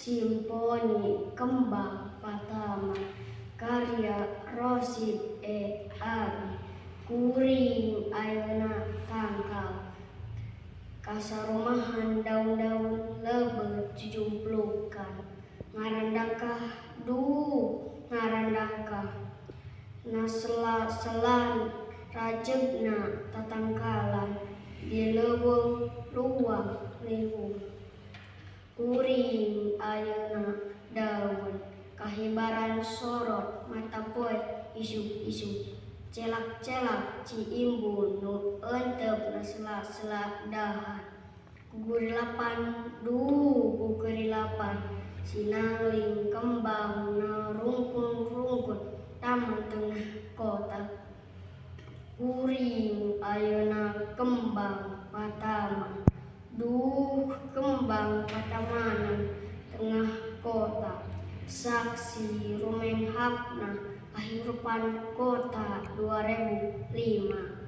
Simponi Kembang Patama karya Rosid Abi kuring ayeuna tangkal kasarumahan daun-daun lebeut jujumplukan ngarandakah ngarandakah nasela-selan rajegna tatangkalan di leuweung luang leuweung kuring ayeuna daun kahibaran sorot mata poe isuk-isuk celak-celak ciimbun nu euteup nasela-sela dahan gugurilapan sinangling kembang na rungkun-rungkun taman tengah kota kuring ayeuna kembang patama kembang patamana tengah kota saksi rumenghapna kahirupan kota 2005.